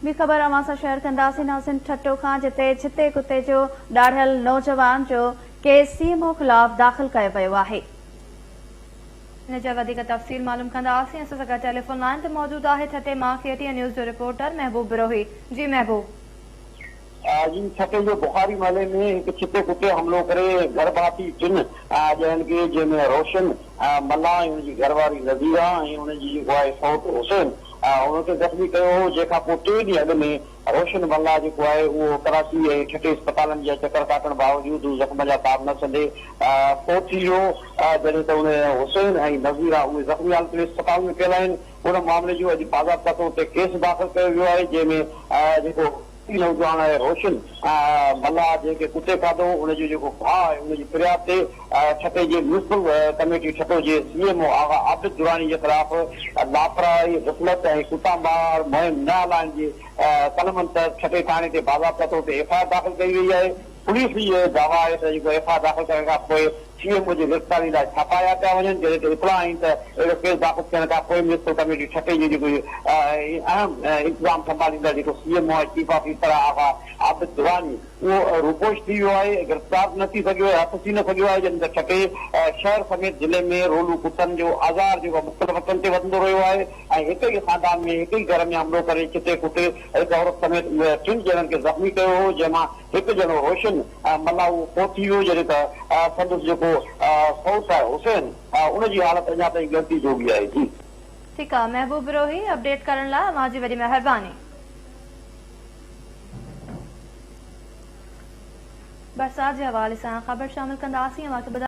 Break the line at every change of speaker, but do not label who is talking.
ॿी ख़बर अवां सां शेयर कंदासीं नाज़रीन ठट्टो खां, जिते छिते कुते जो ॾाढ़ियल नौजवान जो केस सीएमओ ख़िलाफ़ दाख़िल कयो वियो आहे। इन जा वधीक तफ़सील मालूम कंदासीं। असां सां गॾु टेलीफोन लाइन ते मौजूद आहे ठटे मां KTN न्यूज़ जो रिपोर्टर महबूब बिरोही। जी महबूब।
जी छठे जो बुखारी महले में एक छिते कुते हमलो करे घर भाती टिन ॼणनि खे, जंहिंमें रोशन मल्ला ऐं हुनजी घरवारी नज़ीरा ऐं हुनजी जेको आहे सौट हुसैन हुनखे ज़ख़्मी कयो हो। जंहिंखां पोइ 3 ॾींहं अॻु में रोशन मल्ला जेको आहे उहो कराची ऐं छठे अस्पतालनि जा चकर काटण बावजूदि ज़ख़्म जा ताब न छॾे फोत थी वियो, जॾहिं त हुन हुसैन ऐं नज़ीरा उहे ज़ख़्मी हालत में अस्पताल में पियल आहिनि। उन मामले जो अॼु बाज़ाब्ता तौर ते केस दाख़िल कयो वियो आहे, जंहिंमें जेको नौजवान आहे रोशन मल्ला जंहिंखे कुते खाधो, हुनजो जेको भाउ आहे हुनजी फिरियाद ते छठे जे म्यूनिसिपल कमेटी छठो जे CMO आगा आबिद दुरानी जे ख़िलाफ़ लापरवाही, ग़फ़लत ऐं कुता मार मुहिम न हलाइण जे कलमनि तहत छठे थाणे ते बाज़ाब्ता तौर ते FIR दाख़िल कई वई आहे। पुलिस जी दावा आहे त जेको FIR दाख़िल करण खां पोइ CMO जी गिरफ़्तारी लाइ छापाया पिया वञनि, जॾहिं त इतला आहिनि त अहिड़ो केस दाख़िल थियण खां पोइ म्यूनिसिपल कमेटी छठे जी जेको अहम इंतज़ाम संभालींदा जेको CMO आहे चीफ ऑफिसर आगा आबिद दुरानी, उहो रूपोश थी वियो आहे, गिरफ़्तार न थी सघियो आहे, हथ थी न सघियो आहे। जॾहिं त छठे शहर समेत ज़िले में रोलू कुतनि जो आज़ार जेको मुख़्तलिफ़ वक़्तनि ते वधंदो रहियो आहे ऐं हिक ई ख़ानदान में हिक ई घर में हमलो करे छिते कुते हिक औरत समेत 3 ॼणनि खे ज़ख़्मी कयो हो, जंहिंमां हिकु ॼणो रोशन मल्ला उहो फोत थी वियो, जॾहिं त संदसि जेको सौट आहे हुसैन उनजी हालत अञा ताईं ॻणती जोगी आहे। जी
ठीकु आहे महबूब बिरोही, अपडेट करण लाइ तव्हांजी वॾी महिरबानी। बरसात जे हवाले सां ख़बर शामिल कंदासीं।